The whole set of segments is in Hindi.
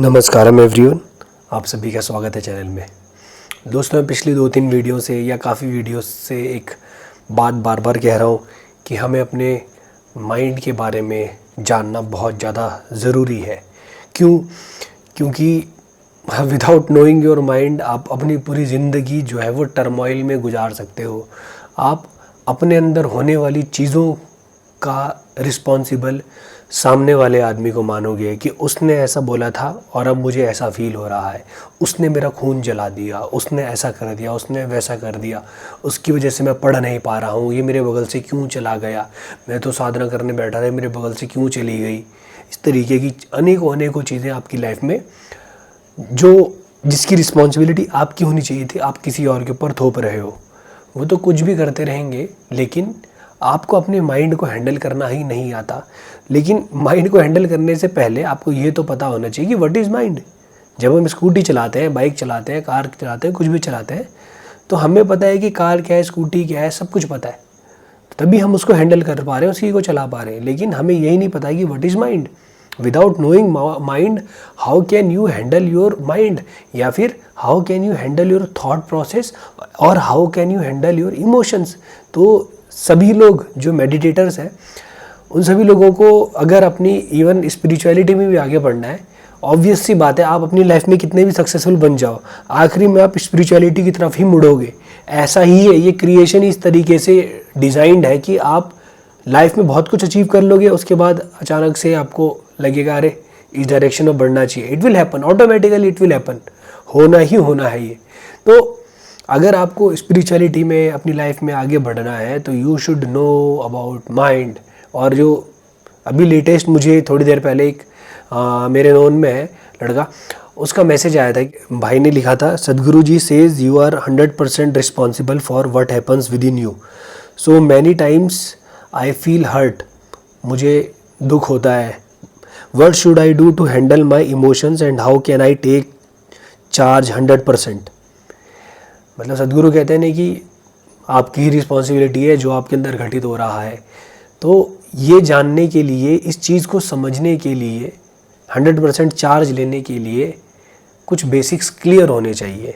नमस्कारम एवरीवन, आप सभी का स्वागत है चैनल में। दोस्तों, मैं पिछली 2-3 वीडियो से या काफ़ी वीडियोस से एक बात बार बार कह रहा हूँ कि हमें अपने माइंड के बारे में जानना बहुत ज़्यादा ज़रूरी है। क्योंकि विदाउट नोइंग योर माइंड आप अपनी पूरी ज़िंदगी जो है वो टर्मोइल में गुजार सकते हो। आप अपने अंदर होने वाली चीज़ों का रिस्पॉन्सिबल सामने वाले आदमी को मानोगे कि उसने ऐसा बोला था और अब मुझे ऐसा फील हो रहा है, उसने मेरा खून जला दिया, उसने ऐसा कर दिया, उसने वैसा कर दिया, उसकी वजह से मैं पढ़ नहीं पा रहा हूँ, ये मेरे बगल से क्यों चला गया, मैं तो साधना करने बैठा था, मेरे बगल से क्यों चली गई। इस तरीके की अनेकों चीज़ें आपकी लाइफ में जिसकी रिस्पॉन्सिबिलिटी आपकी होनी चाहिए थी, आप किसी और के ऊपर थोप रहे हो। वो तो कुछ भी करते रहेंगे, लेकिन आपको अपने माइंड को हैंडल करना ही नहीं आता। लेकिन माइंड को हैंडल करने से पहले आपको ये तो पता होना चाहिए कि व्हाट इज़ माइंड। जब हम स्कूटी चलाते हैं, बाइक चलाते हैं, कार चलाते हैं, कुछ भी चलाते हैं, तो हमें पता है कि कार क्या है, स्कूटी क्या है, सब कुछ पता है, तभी हम उसको हैंडल कर पा रहे हैं, उसी को चला पा रहे हैं। लेकिन हमें यही नहीं पता कि what is mind. Without knowing mind, how can you handle your mind, या फिर how can you handle your thought process, और how can you handle your emotions. तो सभी लोग जो मेडिटेटर्स हैं, उन सभी लोगों को अगर अपनी इवन स्पिरिचुअलिटी में भी आगे बढ़ना है, ऑब्वियस सी बात है, आप अपनी लाइफ में कितने भी सक्सेसफुल बन जाओ, आखिरी में आप स्पिरिचुअलिटी की तरफ ही मुड़ोगे। ऐसा ही है, ये क्रिएशन इस तरीके से डिज़ाइंड है कि आप लाइफ में बहुत कुछ अचीव कर लोगे, उसके बाद अचानक से आपको लगेगा अरे इस डायरेक्शन में बढ़ना चाहिए। It will happen, automatically it will happen, होना ही होना है ये। तो अगर आपको स्पिरिचुअलिटी में अपनी लाइफ में आगे बढ़ना है तो you should know about mind. और जो अभी लेटेस्ट मुझे थोड़ी देर पहले एक मेरे नोन में है लड़का, उसका मैसेज आया था, भाई ने लिखा था, Sadhguru ji says you are 100% responsible for what happens within you, so many times I feel hurt, मुझे दुख होता है। What should I do to handle my emotions and how can I take charge 100%। मतलब सदगुरु कहते हैं ना कि आपकी ही रिस्पॉन्सिबिलिटी है जो आपके अंदर घटित हो रहा है। तो ये जानने के लिए, इस चीज़ को समझने के लिए, 100% चार्ज लेने के लिए कुछ बेसिक्स क्लियर होने चाहिए,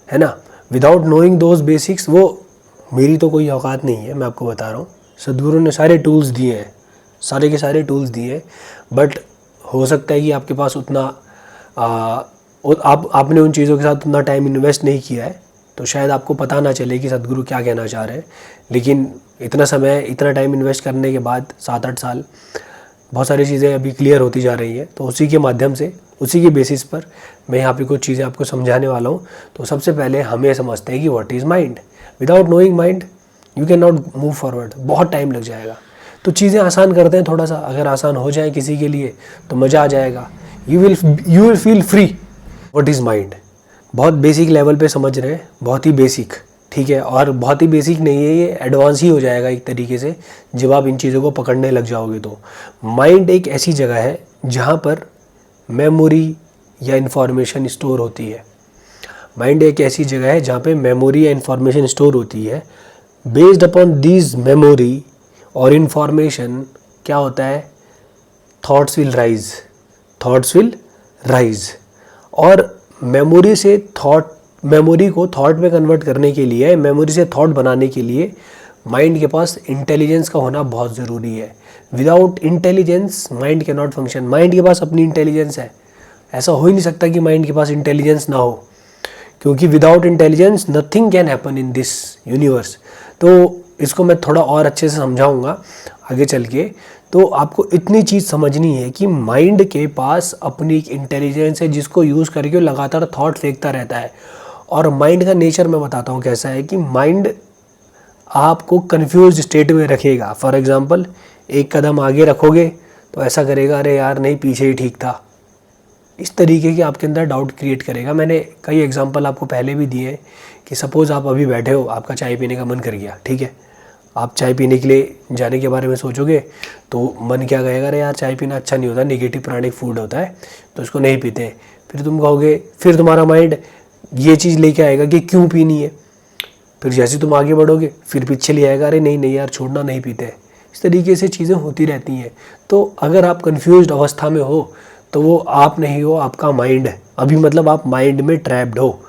है ना। विदाउट नोइंग दोज बेसिक्स, वो मेरी तो कोई औकात नहीं है, मैं आपको बता रहा हूँ। सदगुरु ने सारे टूल्स दिए हैं, सारे के सारे टूल्स दिए हैं, बट हो सकता है कि आपके पास उतना आपने उन चीज़ों के साथ उतना टाइम इन्वेस्ट नहीं किया है, तो शायद आपको पता ना चले कि सदगुरु क्या कहना चाह रहे हैं। लेकिन इतना समय, इतना टाइम इन्वेस्ट करने के बाद 7-8 साल, बहुत सारी चीज़ें अभी क्लियर होती जा रही हैं। तो उसी के माध्यम से, उसी के बेसिस पर मैं यहाँ पे कुछ चीज़ें आपको समझाने वाला हूँ। तो सबसे पहले हम ये समझते हैं कि what is mind. Without knowing mind you can not move forward, बहुत टाइम लग जाएगा। तो चीज़ें आसान करते हैं थोड़ा सा, अगर आसान हो जाए किसी के लिए तो मज़ा आ जाएगा। You will feel free. What is mind, बहुत बेसिक लेवल पे समझ रहे हैं, बहुत ही बेसिक, ठीक है। और बहुत ही बेसिक नहीं है, ये एडवांस ही हो जाएगा एक तरीके से जब आप इन चीज़ों को पकड़ने लग जाओगे। तो माइंड एक ऐसी जगह है जहाँ पर मेमोरी या इन्फॉर्मेशन स्टोर होती है। माइंड एक ऐसी जगह है जहाँ पे मेमोरी या इन्फॉर्मेशन स्टोर होती है। बेस्ड अपॉन दीज मेमोरी और इन्फॉर्मेशन क्या होता है, थॉट्स विल राइज। और मेमोरी से मेमोरी को थॉट में कन्वर्ट करने के लिए, मेमोरी से थॉट बनाने के लिए माइंड के पास इंटेलिजेंस का होना बहुत ज़रूरी है। Without intelligence mind can not function. Mind के पास अपनी इंटेलिजेंस है, ऐसा हो ही नहीं सकता कि माइंड के पास इंटेलिजेंस ना हो, क्योंकि without intelligence nothing can happen in this universe. तो इसको मैं थोड़ा और अच्छे से समझाऊंगा आगे चल के। तो आपको इतनी चीज़ समझनी है कि माइंड के पास अपनी एक इंटेलिजेंस है जिसको यूज़ करके वो लगातार थॉट फेंकता रहता है। और माइंड का नेचर मैं बताता हूँ कैसा है कि माइंड आपको कंफ्यूज स्टेट में रखेगा। फॉर एग्जांपल, एक कदम आगे रखोगे तो ऐसा करेगा, अरे यार नहीं, पीछे ही ठीक था। इस तरीके के आपके अंदर डाउट क्रिएट करेगा। मैंने कई एग्जांपल आपको पहले भी दिए हैं कि सपोज़ आप अभी बैठे हो, आपका चाय पीने का मन कर गया, ठीक है। आप चाय पीने के लिए जाने के बारे में सोचोगे तो मन क्या कहेगा, अरे यार चाय पीना अच्छा नहीं होता, नेगेटिव प्राणिक फूड होता है, तो इसको नहीं पीते। फिर तुम कहोगे, फिर तुम्हारा माइंड ये चीज़ लेके आएगा कि क्यों पीनी है। फिर जैसे तुम आगे बढ़ोगे फिर पीछे ले आएगा, अरे नहीं नहीं यार छोड़ना, नहीं पीते। इस तरीके से चीज़ें होती रहती हैं। तो अगर आप कन्फ्यूज्ड अवस्था में हो तो वो आप नहीं हो, आपका माइंड है अभी, मतलब आप माइंड में ट्रैप्ड हो।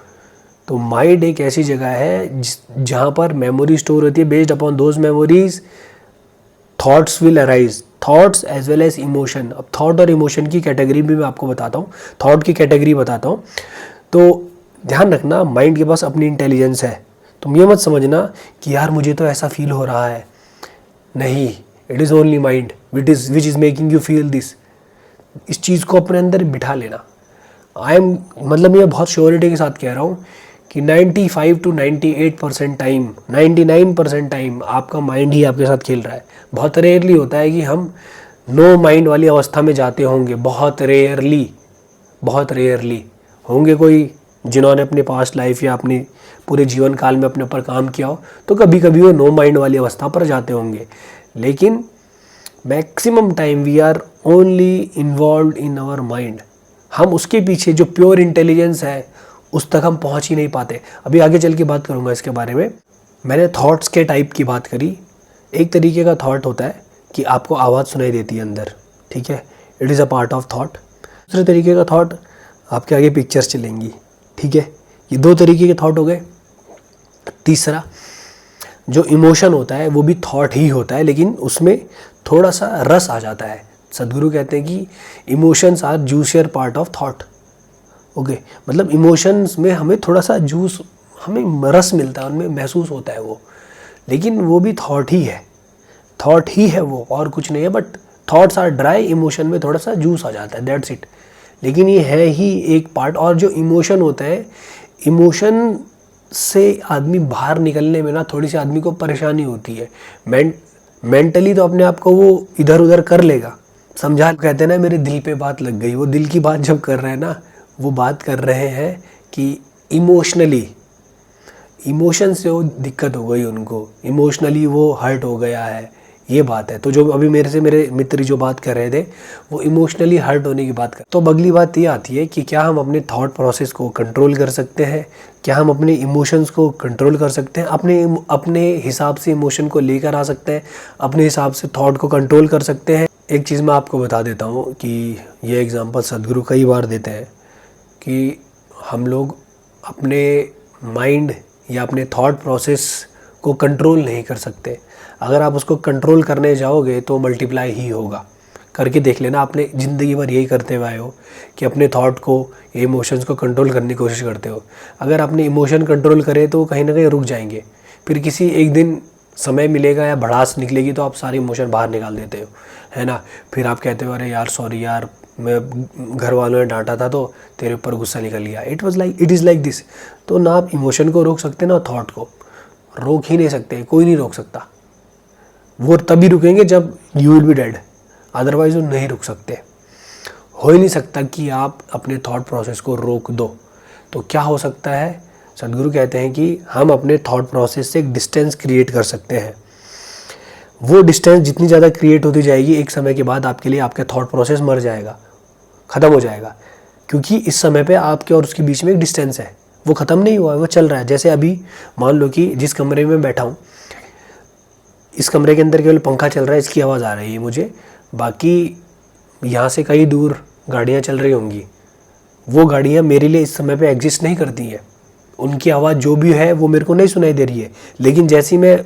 तो माइंड एक ऐसी जगह है जहाँ पर मेमोरी स्टोर होती है। Based upon those memories thoughts will arise, thoughts as well as emotion. अब थॉट और इमोशन की कैटेगरी भी मैं आपको बताता हूँ, थॉट की कैटेगरी बताता हूँ। तो ध्यान रखना, माइंड के पास अपनी इंटेलिजेंस है। तुम ये मत समझना कि यार मुझे तो ऐसा फील हो रहा है, नहीं, it is only mind which is making you feel this. इस चीज़ को अपने अंदर बिठा लेना। आई एम, मतलब मैं बहुत श्योरिटी के साथ कह रहा हूँ कि 95 to 98% टाइम, 99% टाइम आपका माइंड ही आपके साथ खेल रहा है। बहुत रेयरली होता है कि हम नो माइंड वाली अवस्था में जाते होंगे, बहुत रेयरली होंगे कोई जिन्होंने अपने पास्ट लाइफ या अपने पूरे जीवन काल में अपने ऊपर काम किया हो, तो कभी कभी वो नो माइंड वाली अवस्था पर जाते होंगे। लेकिन maximum time we are only involve in our mind. हम उसके पीछे जो प्योर इंटेलिजेंस है उस तक हम पहुंच ही नहीं पाते। अभी आगे चल के बात करूंगा इसके बारे में। मैंने थॉट्स के टाइप की बात करी। एक तरीके का थॉट होता है कि आपको आवाज़ सुनाई देती है अंदर, ठीक है, it is a part of thought. दूसरे तरीके का थॉट, आपके आगे पिक्चर्स चलेंगी, ठीक है, ये दो तरीके के थॉट हो गए। तीसरा जो इमोशन होता है वो भी थॉट ही होता है, लेकिन उसमें थोड़ा सा रस आ जाता है। सदगुरु कहते हैं कि emotions are juicier part of thought. Okay, मतलब इमोशंस में हमें थोड़ा सा जूस, हमें रस मिलता है, उनमें महसूस होता है वो, लेकिन वो भी थॉट ही है वो, और कुछ नहीं है। But thoughts are dry, emotion में थोड़ा सा जूस आ जाता है, दैट्स इट। लेकिन ये है ही एक पार्ट। और जो इमोशन होता है, इमोशन से आदमी बाहर निकलने में ना थोड़ी सी आदमी को परेशानी होती है। मेंटली तो अपने आप को वो इधर उधर कर लेगा, समझा। कहते हैं ना मेरे दिल पे बात लग गई, वो दिल की बात जब कर रहे हैं ना, वो बात कर रहे हैं कि इमोशनली, इमोशन से वो दिक्कत हो गई उनको, इमोशनली वो हर्ट हो गया है, ये बात है। तो जो अभी मेरे मित्र जो बात कर रहे थे वो इमोशनली हर्ट होने की बात कर। तो अगली बात ये आती है कि क्या हम अपने थॉट प्रोसेस को कंट्रोल कर सकते हैं, क्या हम अपने इमोशंस को कंट्रोल कर सकते हैं, अपने हिसाब से इमोशन को लेकर आ सकते हैं, अपने हिसाब से थॉट को कंट्रोल कर सकते हैं। एक चीज़ मैं आपको बता देता हूँ कि ये एग्जांपल सदगुरु कई बार देते हैं कि हम लोग अपने माइंड या अपने थॉट प्रोसेस को कंट्रोल नहीं कर सकते। अगर आप उसको कंट्रोल करने जाओगे तो मल्टीप्लाई ही होगा। करके देख लेना, आपने ज़िंदगी भर यही करते हुए आए हो कि अपने थॉट को, इमोशंस को कंट्रोल करने की कोशिश करते हो। अगर आपने इमोशन कंट्रोल करे तो कहीं ना कहीं रुक जाएंगे, फिर किसी एक दिन समय मिलेगा या भड़ास निकलेगी तो आप सारे इमोशन बाहर निकाल देते हो, है ना। फिर आप कहते हो अरे यार सॉरी यार, मैं घर वालों ने डांटा था तो तेरे ऊपर गुस्सा निकल गया, इट इज़ लाइक दिस। तो ना आप इमोशन को रोक सकते ना थॉट को रोक ही नहीं सकते, कोई नहीं रोक सकता। वो तभी रुकेंगे जब you will B dead, otherwise वो नहीं रुक सकते। हो ही नहीं सकता कि आप अपने थॉट प्रोसेस को रोक दो। तो क्या हो सकता है, सदगुरु कहते हैं कि हम अपने थॉट प्रोसेस से एक डिस्टेंस क्रिएट कर सकते हैं। वो डिस्टेंस जितनी ज़्यादा क्रिएट होती जाएगी, एक समय के बाद आपके लिए आपका थॉट प्रोसेस मर जाएगा, ख़त्म हो जाएगा। क्योंकि इस समय पे आपके और उसके बीच में एक डिस्टेंस है, वो ख़त्म नहीं हुआ है, वो चल रहा है। जैसे अभी मान लो कि जिस कमरे में बैठा हूँ, इस कमरे के अंदर केवल पंखा चल रहा है, इसकी आवाज़ आ रही है मुझे, बाकी यहाँ से कई दूर गाड़ियाँ चल रही होंगी। वो गाड़ियाँ मेरे लिए इस समय पे एग्जिस्ट नहीं करती हैं, उनकी आवाज़ जो भी है वो मेरे को नहीं सुनाई दे रही है। लेकिन जैसे ही मैं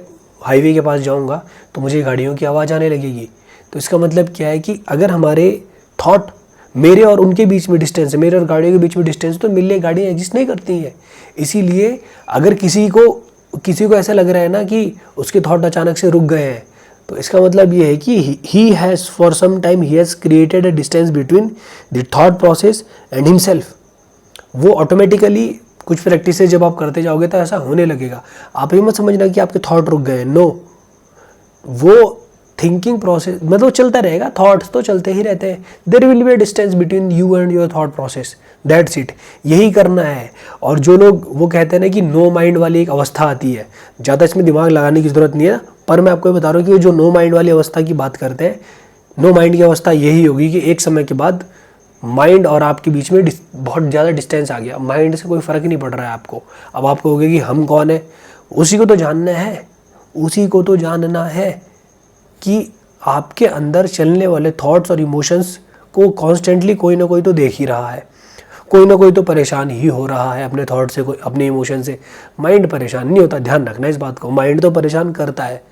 हाईवे के पास जाऊँगा तो मुझे गाड़ियों की आवाज़ आने लगेगी। तो इसका मतलब क्या है कि अगर हमारे थॉट, मेरे और उनके बीच में डिस्टेंस है, मेरे और गाड़ियों के बीच में डिस्टेंस, तो मेरे लिए गाड़ियाँ एग्जिस्ट नहीं करती हैं। इसीलिए अगर किसी को ऐसा लग रहा है ना कि उसके थॉट अचानक से रुक गए हैं, तो इसका मतलब ये है कि he has for some time he has created a distance between the thought process and himself. वो ऑटोमेटिकली कुछ प्रैक्टिस जब आप करते जाओगे तो ऐसा होने लगेगा। आप ये मत समझना कि आपके थॉट रुक गए, नो, वो थिंकिंग प्रोसेस मतलब चलता रहेगा, थॉट्स तो चलते ही रहते हैं। There will be a distance between you and your thought process, that's it, यही करना है। और जो लोग वो कहते हैं ना कि नो माइंड वाली एक अवस्था आती है, ज़्यादा इसमें दिमाग लगाने की ज़रूरत नहीं है, पर मैं आपको ये बता रहा हूँ कि जो नो माइंड वाली अवस्था की बात करते हैं, नो माइंड की अवस्था यही होगी कि एक समय के बाद माइंड और आपके बीच में बहुत ज़्यादा डिस्टेंस आ गया, माइंड से कोई फ़र्क नहीं पड़ रहा है आपको। अब आप कहोगे कि हम कौन है, उसी को तो जानना है, उसी को तो जानना है कि आपके अंदर चलने वाले थॉट्स और इमोशंस आपको कॉन्स्टेंटली कोई ना कोई तो देख ही रहा है, कोई ना कोई तो परेशान ही हो रहा है अपने थॉट से, कोई अपने इमोशन से। माइंड परेशान नहीं होता, ध्यान रखना इस बात को, माइंड तो परेशान करता है।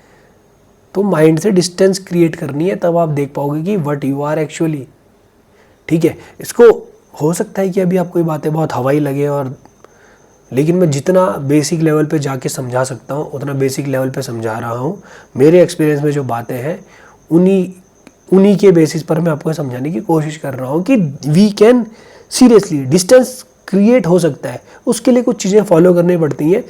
तो माइंड से डिस्टेंस क्रिएट करनी है, तब आप देख पाओगे कि व्हाट यू आर एक्चुअली। ठीक है, इसको हो सकता है कि अभी आपको ये बातें बहुत हवाई लगे, और लेकिन मैं जितना बेसिक लेवल पे जाके समझा सकता हूँ उतना बेसिक लेवल पे समझा रहा हूँ। मेरे एक्सपीरियंस में जो बातें हैं उन्हीं के बेसिस पर मैं आपको समझाने की कोशिश कर रहा हूँ कि we can seriously distance create हो सकता है। उसके लिए कुछ चीज़ें फॉलो करनी पड़ती हैं,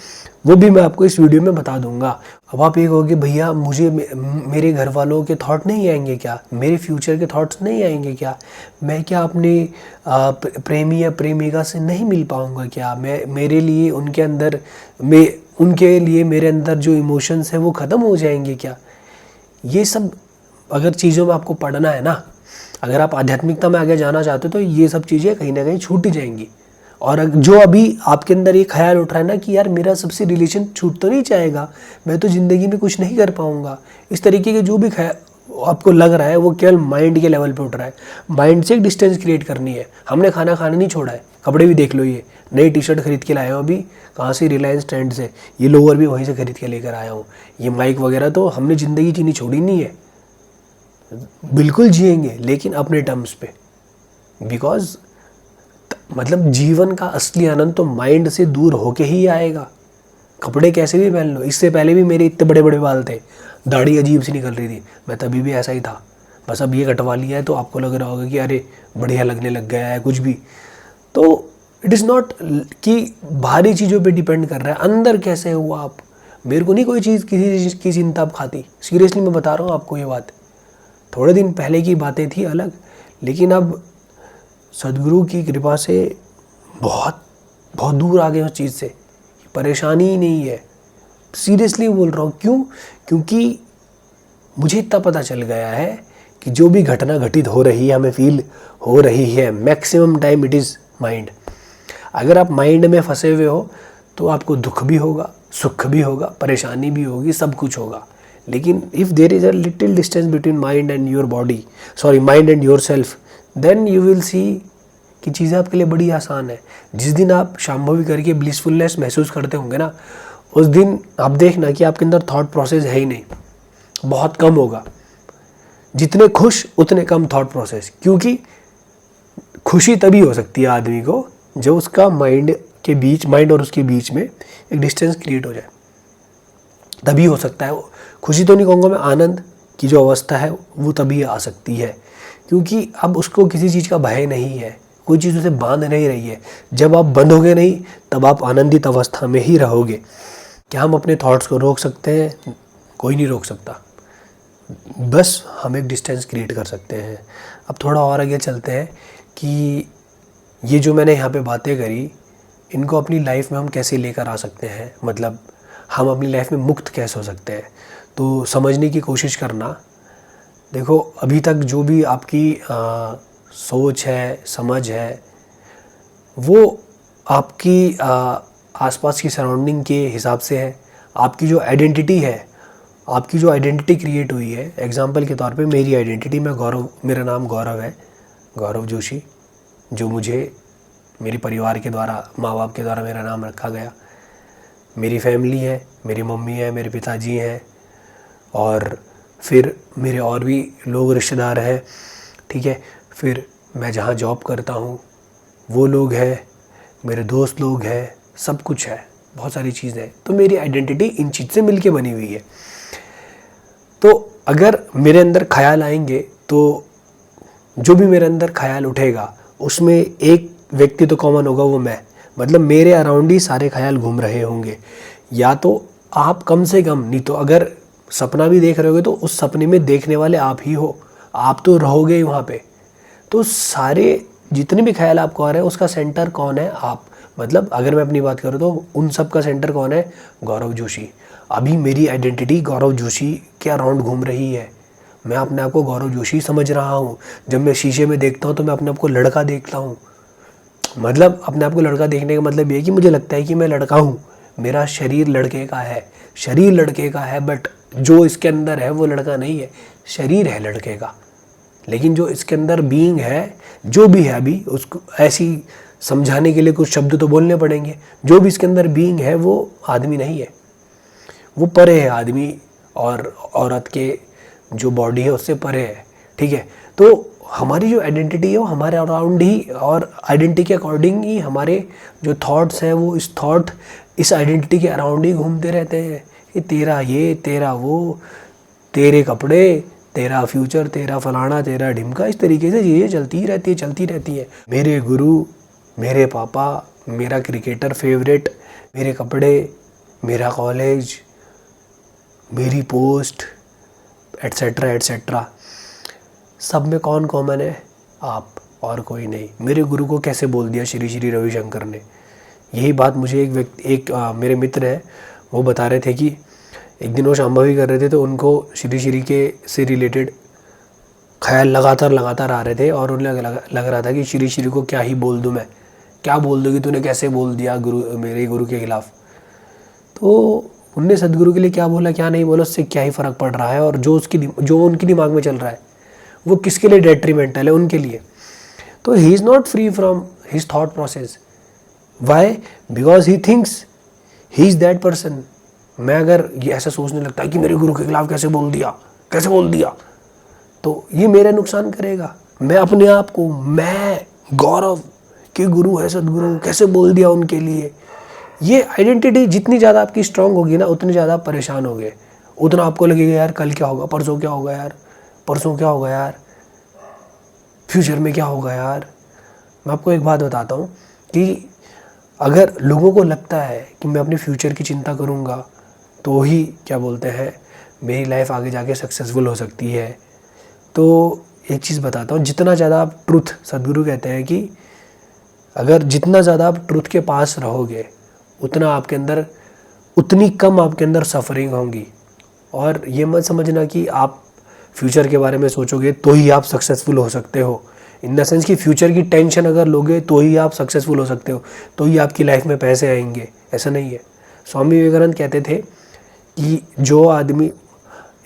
वो भी मैं आपको इस वीडियो में बता दूंगा। अब आप ये कहोगे भैया मुझे मेरे घर वालों के थॉट नहीं आएंगे क्या, मेरे फ्यूचर के थॉट्स नहीं आएंगे क्या, मैं क्या अपने प्रेमी या प्रेमिका से नहीं मिल पाऊंगा क्या, मेरे लिए उनके लिए मेरे अंदर जो इमोशंस हैं वो ख़त्म हो जाएंगे क्या। ये सब अगर चीज़ों में आपको पढ़ना है ना, अगर आप आध्यात्मिकता में आगे जाना चाहते हो तो ये सब चीज़ें कहीं ना कहीं छूट जाएंगी। और जो अभी आपके अंदर ये ख्याल उठ रहा है ना कि यार मेरा सबसे रिलेशन छूट तो नहीं जाएगा, मैं तो ज़िंदगी में कुछ नहीं कर पाऊंगा, इस तरीके के जो भी आपको लग रहा है वो केवल माइंड के लेवल पे उठ रहा है। माइंड से एक डिस्टेंस क्रिएट करनी है। हमने खाना खाना नहीं छोड़ा है, कपड़े भी देख लो, ये नई टी शर्ट खरीद के लाया हूँ अभी, कहाँ से, रिलायंस ट्रेंड से, ये लोअर भी वहीं से खरीद के लेकर आया हूँ, ये माइक वगैरह, तो हमने ज़िंदगी जीनी छोड़ी नहीं है, बिल्कुल जिएंगे लेकिन अपने टर्म्स पे। बिकॉज मतलब जीवन का असली आनंद तो माइंड से दूर होके ही आएगा। कपड़े कैसे भी पहन लो, इससे पहले भी मेरे इतने बड़े बड़े बाल थे, दाढ़ी अजीब सी निकल रही थी, मैं तभी भी ऐसा ही था, बस अब ये कटवा लिया है तो आपको लग रहा होगा कि अरे बढ़िया लगने लग गया है कुछ भी। तो इट इज़ नॉट कि बाहरी चीज़ों पे डिपेंड कर रहा है, अंदर कैसे हुआ आप। मेरे को नहीं कोई चीज़ किसी चीज़ की चिंता आप खाती, सीरियसली मैं बता रहा हूँ आपको ये बात। थोड़े दिन पहले की बातें थी अलग, लेकिन अब सदगुरु की कृपा से बहुत बहुत दूर आ गए उस चीज़ से, परेशानी ही नहीं है, सीरियसली बोल रहा हूँ। क्यों? क्योंकि मुझे इतना पता चल गया है कि जो भी घटना घटित हो रही है, हमें फील हो रही है, maximum time it is mind. अगर आप माइंड में फंसे हुए हो तो आपको दुख भी होगा, सुख भी होगा, परेशानी भी होगी, सब कुछ होगा। लेकिन if there is a little distance between mind and your body, sorry mind and yourself, then you will see कि चीज़ें आपके लिए बड़ी आसान है। जिस दिन आप शांभवी करके ब्लिसफुलनेस महसूस करते होंगे ना, उस दिन आप देखना कि आपके अंदर थॉट प्रोसेस है ही नहीं, बहुत कम होगा। जितने खुश उतने कम थॉट प्रोसेस, क्योंकि खुशी तभी हो सकती है आदमी को जब उसका माइंड और उसके बीच में एक डिस्टेंस क्रिएट हो जाए, तभी हो सकता है। खुशी तो नहीं कहूँगा मैं, आनंद की जो अवस्था है वो तभी आ सकती है, क्योंकि अब उसको किसी चीज़ का भय नहीं है, कोई चीज़ उसे बांध नहीं रही है। जब आप बंधोगे नहीं तब आप आनंदित अवस्था में ही रहोगे। क्या हम अपने थॉट्स को रोक सकते हैं? कोई नहीं रोक सकता, बस हम एक डिस्टेंस क्रिएट कर सकते हैं। अब थोड़ा और आगे चलते हैं कि ये जो मैंने यहाँ पे बातें करी, इनको अपनी लाइफ में हम कैसे लेकर आ सकते हैं, मतलब हम अपनी लाइफ में मुक्त कैसे हो सकते हैं। तो समझने की कोशिश करना। देखो, अभी तक जो भी आपकी सोच है, समझ है, वो आपकी आसपास की सराउंडिंग के हिसाब से है। आपकी जो आइडेंटिटी है, आपकी जो आइडेंटिटी क्रिएट हुई है, एग्जांपल के तौर पे मेरी आइडेंटिटी, मैं गौरव, मेरा नाम गौरव है, गौरव जोशी, जो मुझे मेरे परिवार के द्वारा, माँ बाप के द्वारा मेरा नाम रखा गया। मेरी फैमिली है, मेरी मम्मी है, मेरे पिताजी हैं, और फिर मेरे और भी लोग रिश्तेदार हैं, ठीक है। फिर मैं जहाँ जॉब करता हूँ वो लोग हैं, मेरे दोस्त लोग हैं, सब कुछ है, बहुत सारी चीज़ें हैं। तो मेरी आइडेंटिटी इन चीज़ से मिलके बनी हुई है। तो अगर मेरे अंदर ख्याल आएंगे तो जो भी मेरे अंदर ख्याल उठेगा उसमें एक व्यक्ति तो कॉमन होगा, वो मैं, मतलब मेरे अराउंड ही सारे ख्याल घूम रहे होंगे। या तो आप कम से कम, नहीं तो अगर सपना भी देख रहे होगे तो उस सपने में देखने वाले आप ही हो, आप तो रहोगे ही वहाँ पे। तो सारे जितने भी ख्याल आपको आ रहे हैं उसका सेंटर कौन है? आप। मतलब अगर मैं अपनी बात करूँ तो उन सब का सेंटर कौन है? गौरव जोशी। अभी मेरी आइडेंटिटी गौरव जोशी के अराउंड घूम रही है। मैं अपने आप को गौरव जोशी समझ रहा हूँ। जब मैं शीशे में देखता हूँ तो मैं अपने आप को लड़का देखता हूँ। मतलब अपने आप को लड़का देखने का मतलब ये है कि मुझे लगता है कि मैं लड़का हूँ, मेरा शरीर लड़के का है, शरीर लड़के का है, बट जो इसके अंदर है वो लड़का नहीं है, शरीर है लड़के का। लेकिन जो इसके अंदर बीइंग है, जो भी है अभी, उसको ऐसी समझाने के लिए कुछ शब्द तो बोलने पड़ेंगे। जो भी इसके अंदर बीइंग है वो आदमी नहीं है, वो परे है। आदमी और औरत के जो बॉडी है उससे परे है, ठीक है। तो हमारी जो आइडेंटिटी है वो हमारे अराउंड ही, और आइडेंटिटी के अकॉर्डिंग ही हमारे जो थॉट्स हैं वो इस आइडेंटिटी के अराउंड ही घूमते रहते हैं। कि तेरा ये, तेरा वो, तेरे कपड़े, तेरा फ्यूचर, तेरा फलाना, तेरा ढिमका, इस तरीके से चीज़ें चलती रहती है। मेरे गुरु, मेरे पापा, मेरा क्रिकेटर फेवरेट, मेरे कपड़े, मेरा कॉलेज, मेरी पोस्ट, एट्सेट्रा एट्सेट्रा। सब में कौन कॉमन है? आप, और कोई नहीं। मेरे गुरु को कैसे बोल दिया श्री श्री रविशंकर ने? यही बात मुझे मेरे मित्र हैं, वो बता रहे थे कि एक दिन वो शांभवी कर रहे थे तो उनको श्री श्री के से रिलेटेड ख्याल लगातार आ रहे थे, और उन्हें लग रहा था कि श्री श्री को क्या ही बोल दूँ मैं, क्या बोल दूँ कि तूने कैसे बोल दिया मेरे गुरु के खिलाफ। तो उनने सदगुरु के लिए क्या बोला क्या नहीं बोला उससे क्या ही फ़र्क पड़ रहा है, और जो उनकी दिमाग में चल रहा है वो किसके लिए डेट्रीमेंटल है? उनके लिए। तो he is not free from his thought process. Why? Because he thinks he is that person. मैं अगर ये ऐसा सोचने लगता है कि मेरे गुरु के खिलाफ कैसे बोल दिया, तो ये मेरा नुकसान करेगा। मैं अपने आप को, मैं गौरव के गुरु है सदगुरु, कैसे बोल दिया उनके लिए। ये आइडेंटिटी जितनी ज़्यादा आपकी स्ट्रांग होगी ना, उतनी ज़्यादा आप परेशान होगे, उतना आपको लगेगा यार कल क्या होगा, परसों क्या होगा यार, परसों क्या होगा यार, फ्यूचर में क्या होगा यार। मैं आपको एक बात बताता हूँ कि अगर लोगों को लगता है कि मैं अपने फ्यूचर की चिंता करूँगा तो ही क्या बोलते हैं मेरी लाइफ आगे जाके सक्सेसफुल हो सकती है, तो एक चीज़ बताता हूँ, जितना ज़्यादा आप ट्रुथ, सदगुरु कहते हैं कि अगर जितना ज़्यादा आप ट्रुथ के पास रहोगे उतनी कम आपके अंदर सफरिंग होंगी। और ये मत समझना कि आप फ्यूचर के बारे में सोचोगे तो ही आप सक्सेसफुल हो सकते हो, इन द सेंस कि फ्यूचर की टेंशन अगर लोगे तो ही आप सक्सेसफुल हो सकते हो, तो ही आपकी लाइफ में पैसे आएंगे, ऐसा नहीं है। स्वामी विवेकानंद कहते थे कि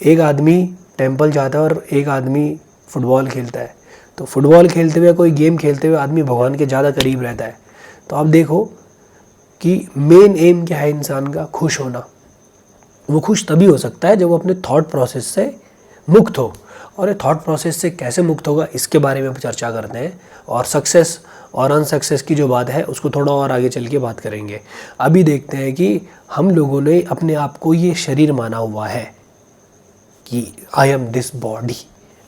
एक आदमी टेंपल जाता है और एक आदमी फुटबॉल खेलता है, तो फुटबॉल खेलते हुए, कोई गेम खेलते हुए आदमी भगवान के ज़्यादा करीब रहता है। तो आप देखो कि मेन एम क्या है इंसान का? खुश होना। वो खुश तभी हो सकता है जब वो अपने थॉट प्रोसेस से मुक्त हो। और ये थॉट प्रोसेस से कैसे मुक्त होगा इसके बारे में चर्चा करते हैं, और सक्सेस और अनसक्सेस की जो बात है उसको थोड़ा और आगे चल के बात करेंगे। अभी देखते हैं कि हम लोगों ने अपने आप को ये शरीर माना हुआ है कि I M this body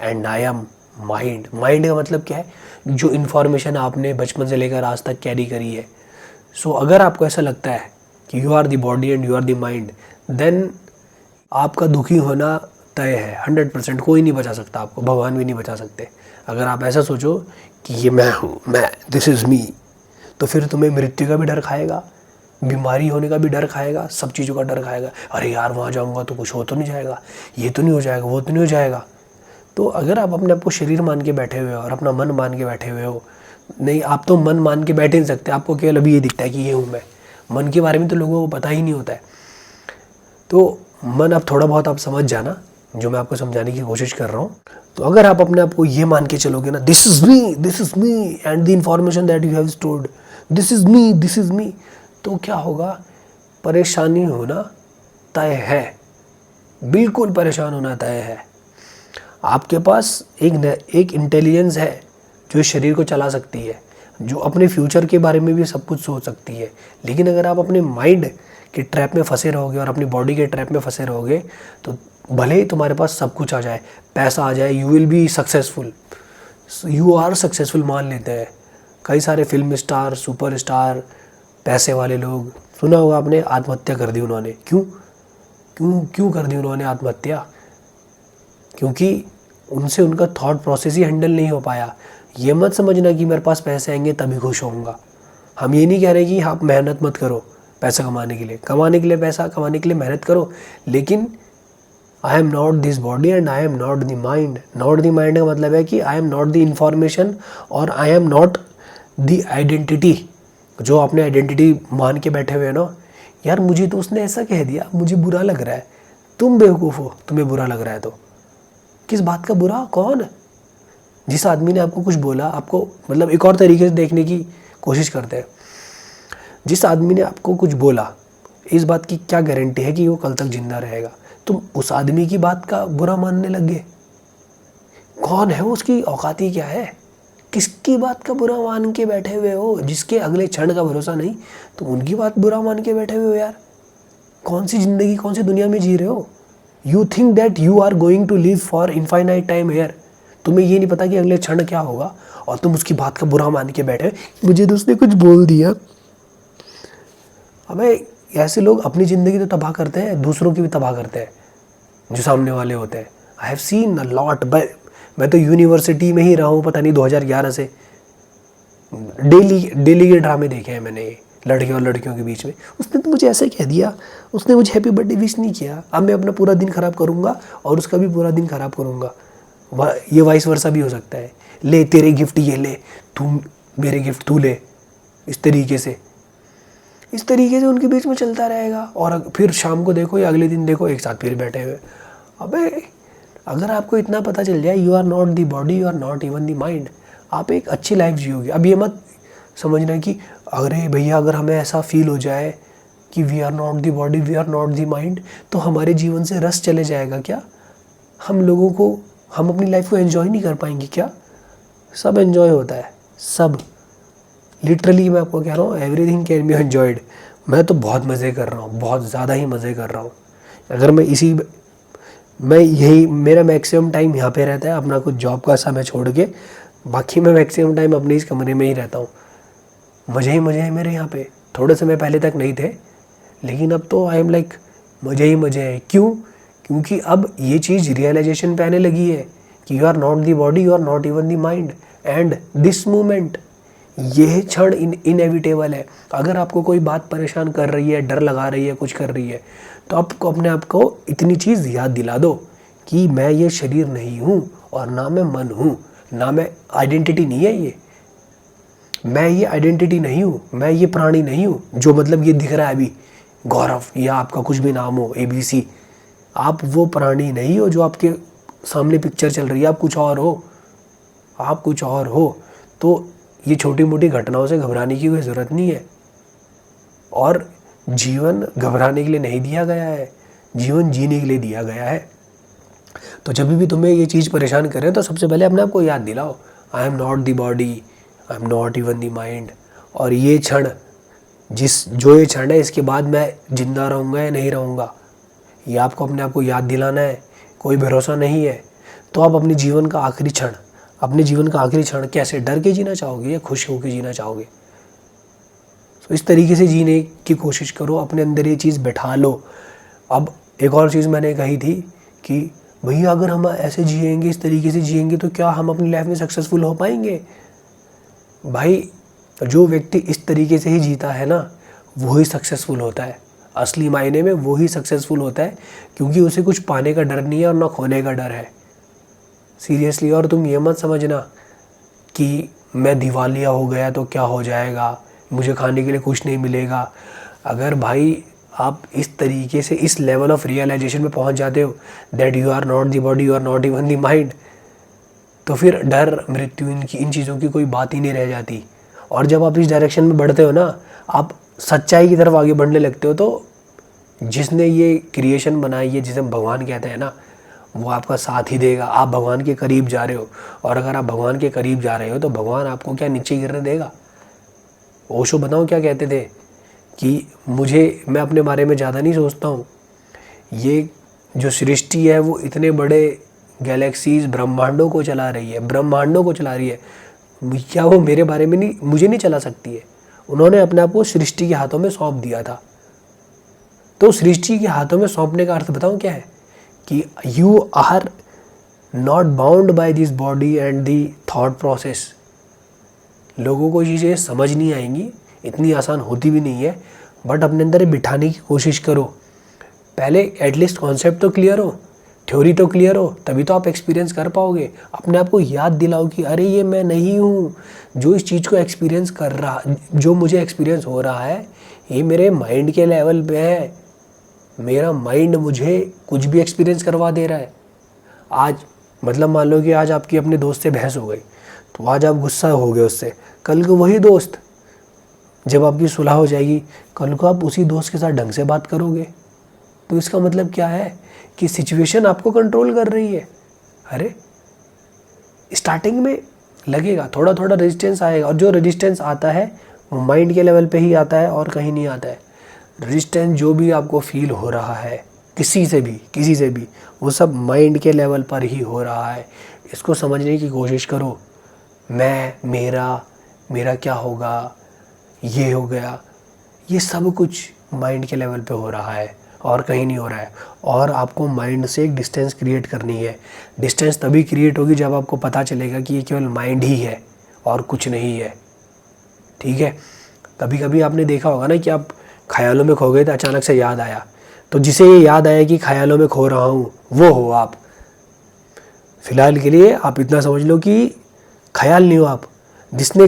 and I M mind. Mind का मतलब क्या है? जो इन्फॉर्मेशन आपने बचपन से लेकर आज तक कैरी करी है। सो अगर आपको ऐसा लगता है कि you are the body and you are the mind, then आपका दुखी होना तय है 100%। कोई नहीं बचा सकता आपको, भगवान भी नहीं बचा सकते। अगर आप ऐसा सोचो कि ये मैं हूँ, मैं, दिस इज़ मी, तो फिर तुम्हें मृत्यु का भी डर खाएगा, बीमारी होने का भी डर खाएगा, सब चीज़ों का डर खाएगा। अरे यार वहाँ जाऊँगा तो कुछ हो तो नहीं जाएगा, ये तो नहीं हो जाएगा, वो तो नहीं हो जाएगा। तो अगर आप अपने आप को शरीर मान के बैठे हुए हो और अपना मन मान के बैठे हुए हो, नहीं, आप तो मन मान के बैठ ही नहीं सकते, आपको केवल अभी ये दिखता है कि ये हूँ मैं। मन के बारे में तो लोगों को पता ही नहीं होता है। तो मन अब थोड़ा बहुत आप समझ जाना जो मैं आपको समझाने की कोशिश कर रहा हूँ। तो अगर आप अपने आप को ये मान के चलोगे ना, this is me and the information that you have stored, this is me, तो क्या होगा? परेशानी होना तय है, बिल्कुल परेशान होना तय है। आपके पास एक इंटेलिजेंस है जो इस शरीर को चला सकती है, जो अपने फ्यूचर के बारे में भी सब कुछ सोच सकती है। लेकिन अगर आप अपने माइंड के ट्रैप में फंसे रहोगे और अपनी बॉडी के ट्रैप में फंसे रहोगे, तो भले ही तुम्हारे पास सब कुछ आ जाए, पैसा आ जाए, you will be successful, you are successful मान लेते हैं। कई सारे फिल्म स्टार, सुपर स्टार, पैसे वाले लोग, सुना होगा आपने, आत्महत्या कर दी उन्होंने। क्यों कर दी उन्होंने आत्महत्या? क्योंकि उनसे उनका थॉट प्रोसेस ही हैंडल नहीं हो पाया। ये मत समझना कि मेरे पास पैसे आएंगे तभी खुश होऊंगा। हम ये नहीं कह रहे कि आप मेहनत मत करो पैसा कमाने के लिए, पैसा कमाने के लिए मेहनत करो, लेकिन I am not this body and I am not the mind. Not the mind का मतलब है कि I am not the information और I am not the identity. जो आपने आइडेंटिटी मान के बैठे हुए हैं ना, यार मुझे तो उसने ऐसा कह दिया, मुझे बुरा लग रहा है। तुम बेवकूफ़ हो, तुम्हें बुरा लग रहा है तो किस बात का बुरा? कौन? जिस आदमी ने आपको कुछ बोला, आपको मतलब एक और तरीके से देखने की कोशिश करते हैं, जिस आदमी ने आपको कुछ बोला, इस बात की क्या गारंटी है कि वो कल तक जिंदा रहेगा? तुम उस आदमी की बात का बुरा मानने लग गए। कौन है वो, उसकी औकात ही क्या है? किसकी बात का बुरा मान के बैठे हुए हो? जिसके अगले क्षण का भरोसा नहीं, तो उनकी बात बुरा मान के बैठे हुए हो यार। कौन सी जिंदगी, कौन सी दुनिया में जी रहे हो? You think that you are going to live for infinite time here. तुम्हें ये नहीं पता कि अगले क्षण क्या होगा, और तुम उसकी बात का बुरा मान के बैठे, मुझे तो उसने कुछ बोल दिया। अबे ऐसे लोग अपनी ज़िंदगी तो तबाह करते हैं, दूसरों की भी तबाह करते हैं जो सामने वाले होते हैं। I have seen a lot. मैं तो यूनिवर्सिटी में ही रहा हूँ, पता नहीं 2011 से। डेली के ड्रामे देखे हैं मैंने, लड़के और लड़कियों के बीच में। उसने तो मुझे ऐसे कह दिया, उसने मुझे हैप्पी बर्थडे विश नहीं किया, अब मैं अपना पूरा दिन ख़राब करूँगा और उसका भी पूरा दिन ख़राब करूँगा। ये वाइस वर्सा भी हो सकता है। ले तेरे गिफ्ट ये ले, तू मेरे गिफ्ट तू ले। इस तरीके से उनके बीच में चलता रहेगा। और फिर शाम को देखो या अगले दिन देखो, एक साथ फिर बैठे हुए। अबे अगर आपको इतना पता चल जाए, you are not the body, you are not even the mind, आप एक अच्छी लाइफ जियोगे। अब ये मत समझना कि अरे भैया अगर हमें ऐसा फील हो जाए कि we are not the body, we are not the mind, तो हमारे जीवन से रस चले जाएगा क्या? हम अपनी लाइफ को एंजॉय नहीं कर पाएंगे क्या? सब एंजॉय होता है, सब। लिटरली मैं आपको कह रहा हूँ, एवरीथिंग कैन बी एंजॉयड। मैं तो बहुत मज़े कर रहा हूँ, बहुत ज़्यादा ही मज़े कर रहा हूँ। अगर मैं यही, मेरा मैक्सिमम टाइम यहाँ पे रहता है, अपना कुछ जॉब का समय छोड़ के, बाकी मैं मैक्सिमम टाइम अपने इस कमरे में ही रहता हूँ। मज़े ही मज़े हैं मेरे यहाँ पे। थोड़े समय पहले तक नहीं थे, लेकिन अब तो आई एम लाइक मज़े ही मज़े हैं। क्यों? क्योंकि अब ये चीज़ रियलाइजेशन पे आने लगी है कि you are not the body, you are not even the mind, and this moment, यह क्षण इनएविटेबल है। अगर आपको कोई बात परेशान कर रही है, डर लगा रही है, कुछ कर रही है, तो आपको अपने आप को इतनी चीज़ याद दिला दो कि मैं ये शरीर नहीं हूँ, और ना मैं मन हूँ, ना मैं आइडेंटिटी नहीं है ये। मैं ये आइडेंटिटी नहीं हूँ, मैं ये प्राणी नहीं हूँ जो मतलब ये दिख रहा है अभी, गौरव या आपका कुछ भी नाम हो, ABC। आप वो प्राणी नहीं हो जो आपके सामने पिक्चर चल रही है। आप कुछ और हो, आप कुछ और हो। तो ये छोटी मोटी घटनाओं से घबराने की कोई ज़रूरत नहीं है। और जीवन घबराने के लिए नहीं दिया गया है, जीवन जीने के लिए दिया गया है। तो जब भी तुम्हें ये चीज़ परेशान करे, तो सबसे पहले अपने आप को याद दिलाओ, आई am not the body, I am not even the mind. और ये क्षण, जो ये क्षण है, इसके बाद मैं जिंदा रहूँगा या नहीं रहूँगा, ये आपको अपने आप को याद दिलाना है। कोई भरोसा नहीं है। तो आप अपने जीवन का आखिरी क्षण कैसे, डर के जीना चाहोगे या खुश होकर जीना चाहोगे? तो इस तरीके से जीने की कोशिश करो, अपने अंदर ये चीज़ बैठा लो। अब एक और चीज़ मैंने कही थी कि भैया अगर हम ऐसे जिएंगे, इस तरीके से जिएंगे, तो क्या हम अपनी लाइफ में सक्सेसफुल हो पाएंगे? भाई जो व्यक्ति इस तरीके से ही जीता है ना, वो ही सक्सेसफुल होता है। असली मायने में वो ही सक्सेसफुल होता है, क्योंकि उसे कुछ पाने का डर नहीं है और ना खोने का डर है। सीरियसली। और तुम ये मत समझना कि मैं दिवालिया हो गया तो क्या हो जाएगा, मुझे खाने के लिए कुछ नहीं मिलेगा। अगर भाई आप इस तरीके से इस लेवल ऑफ रियलाइजेशन में पहुंच जाते हो that you are not the body, you are not even the mind, तो फिर डर, मृत्यु, इन चीज़ों की कोई बात ही नहीं रह जाती। और जब आप इस डायरेक्शन में बढ़ते हो ना, आप सच्चाई की तरफ आगे बढ़ने लगते हो, तो जिसने ये क्रिएशन बनाई है, जिसे हम भगवान कहते हैं ना, वो आपका साथ ही देगा। आप भगवान के करीब जा रहे हो, और अगर आप भगवान के करीब जा रहे हो तो भगवान आपको क्या नीचे गिरने देगा? ओशो बताओ क्या कहते थे कि मैं अपने बारे में ज़्यादा नहीं सोचता हूँ, ये जो सृष्टि है वो इतने बड़े गैलेक्सीज, ब्रह्मांडों को चला रही है, क्या वो मेरे बारे में मुझे नहीं चला सकती है? उन्होंने अपने आप को सृष्टि के हाथों में सौंप दिया था। तो सृष्टि के हाथों में सौंपने का अर्थ बताऊँ क्या है? कि you are not bound by this body and the thought process. लोगों को चीज़ें समझ नहीं आएंगी, इतनी आसान होती भी नहीं है, बट अपने अंदर बिठाने की कोशिश करो। पहले एटलीस्ट कॉन्सेप्ट तो क्लियर हो, थ्योरी तो क्लियर हो, तभी तो आप एक्सपीरियंस कर पाओगे। अपने आप को याद दिलाओ कि अरे ये मैं नहीं हूँ जो इस चीज़ को एक्सपीरियंस कर रहा, जो मुझे एक्सपीरियंस हो रहा है, ये मेरे माइंड के लेवल पे है। मेरा माइंड मुझे कुछ भी एक्सपीरियंस करवा दे रहा है। आज मतलब मान लो कि आज आपकी अपने दोस्त से बहस हो गई, तो आज आप गुस्सा हो गए उससे, कल को वही दोस्त जब आपकी सुलह हो जाएगी, कल को आप उसी दोस्त के साथ ढंग से बात करोगे। तो इसका मतलब क्या है कि सिचुएशन आपको कंट्रोल कर रही है। अरे स्टार्टिंग में लगेगा, थोड़ा थोड़ा रेजिस्टेंस आएगा, और जो रेजिस्टेंस आता है वो माइंड के लेवल पे ही आता है और कहीं नहीं आता है। रेजिस्टेंस जो भी आपको फील हो रहा है किसी से भी वो सब माइंड के लेवल पर ही हो रहा है। इसको समझने की कोशिश करो। मेरा क्या होगा, ये हो गया, ये सब कुछ माइंड के लेवल पे हो रहा है और कहीं नहीं हो रहा है। और आपको माइंड से एक डिस्टेंस क्रिएट करनी है। डिस्टेंस तभी क्रिएट होगी जब आपको पता चलेगा कि ये केवल माइंड ही है और कुछ नहीं है। ठीक है, कभी कभी आपने देखा होगा ना कि आप ख्यालों में खो गए थे, अचानक से याद आया, तो जिसे ये याद आया कि ख्यालों में खो रहा हूँ वो हो आप। फिलहाल के लिए आप इतना समझ लो कि ख्याल नहीं हो आप। जिसने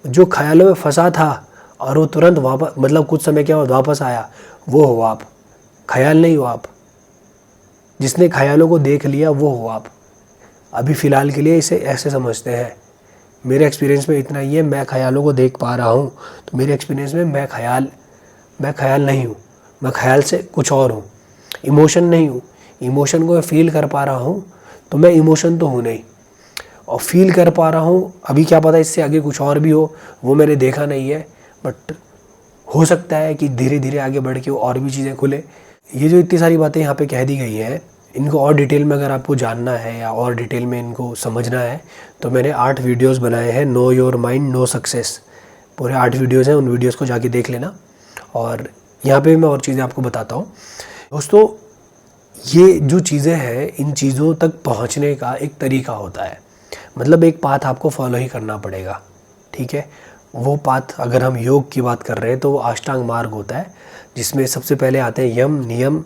जो ख्यालों में फंसा था और वो तुरंत वापस, मतलब कुछ समय के बाद वापस आया, वो हो आप। ख्याल नहीं हो आप। जिसने ख्यालों को देख लिया वो हो आप। अभी फ़िलहाल के लिए इसे ऐसे समझते हैं। मेरे एक्सपीरियंस में इतना ही है, मैं ख्यालों को देख पा रहा हूँ, तो मेरे एक्सपीरियंस में मैं ख्याल नहीं हूँ, मैं ख्याल से कुछ और हूँ। इमोशन नहीं हूँ, इमोशन को मैं फील कर पा रहा हूँ, तो मैं इमोशन तो हूँ नहीं। और फील कर पा रहा हूँ, अभी क्या पता इससे आगे कुछ और भी हो, वो मैंने देखा नहीं है, बट हो सकता है कि धीरे धीरे आगे बढ़ के और भी चीज़ें खुले। ये जो इतनी सारी बातें यहाँ पे कह दी गई हैं, इनको और डिटेल में अगर आपको जानना है या और डिटेल में इनको समझना है, तो मैंने 8 वीडियोस बनाए हैं, know your mind know success. पूरे 8 वीडियोस हैं, उन वीडियोस को जाके देख लेना। और यहाँ पे मैं और चीज़ें आपको बताता हूँ। दोस्तों, ये जो चीज़ें हैं, इन चीज़ों तक पहुँचने का एक तरीका होता है, मतलब एक पाथ आपको फॉलो ही करना पड़ेगा। ठीक है, वो पाथ, अगर हम योग की बात कर रहे हैं तो वो अष्टांग मार्ग होता है, जिसमें सबसे पहले आते हैं यम, नियम,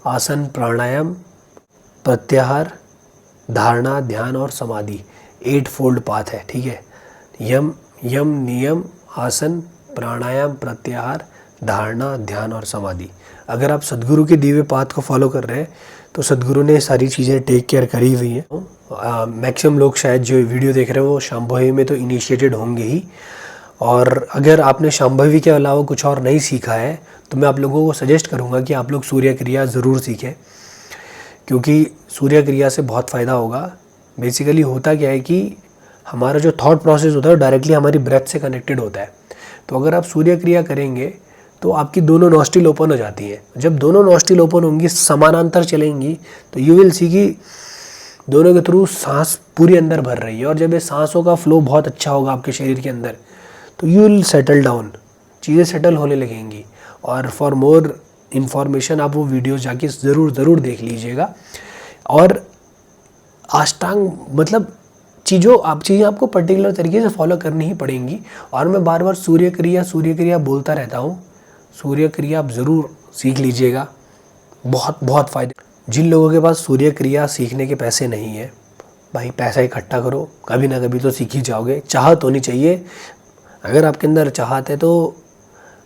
आसन, प्राणायाम, प्रत्याहार, धारणा, ध्यान और समाधि। 8 फोल्ड पाथ है। ठीक है, यम नियम, आसन, प्राणायाम, प्रत्याहार, धारणा, ध्यान और समाधि। अगर आप सद्गुरु के दिए हुए पाथ को फॉलो कर रहे हैं तो सद्गुरु ने सारी चीज़ें टेक केयर करी हुई हैं। मैक्सिमम लोग शायद जो वीडियो देख रहे हो वो शांभवी में तो इनिशिएटेड होंगे ही, और अगर आपने शांभवी के अलावा कुछ और नहीं सीखा है तो मैं आप लोगों को सजेस्ट करूंगा कि आप लोग सूर्य क्रिया ज़रूर सीखें, क्योंकि सूर्य क्रिया से बहुत फ़ायदा होगा। बेसिकली होता क्या है कि हमारा जो थॉट प्रोसेस होता है वो डायरेक्टली हमारी ब्रेथ से कनेक्टेड होता है। तो अगर आप सूर्य क्रिया करेंगे तो आपकी दोनों नॉस्ट्रिल ओपन हो जाती है। जब दोनों नॉस्ट्रिल ओपन होंगी, समानांतर चलेंगी, तो यू विल सी कि दोनों के थ्रू सांस पूरी अंदर भर रही है। और जब ये सांसों का फ्लो बहुत अच्छा होगा आपके शरीर के अंदर, तो यू विल सेटल डाउन, चीज़ें सेटल होने लगेंगी। और फॉर मोर इन्फॉर्मेशन आप वो वीडियोस जाके ज़रूर देख लीजिएगा। और अष्टांग मतलब चीज़ें आपको पर्टिकुलर तरीके से फॉलो करनी ही पड़ेंगी। और मैं बार बार सूर्य क्रिया बोलता रहता हूँ। सूर्य क्रिया आप ज़रूर सीख लीजिएगा, बहुत फ़ायदे। जिन लोगों के पास सूर्य क्रिया सीखने के पैसे नहीं है, भाई पैसा इकट्ठा करो, कभी ना कभी तो सीख ही जाओगे। चाहत होनी चाहिए। अगर आपके अंदर चाहत है तो,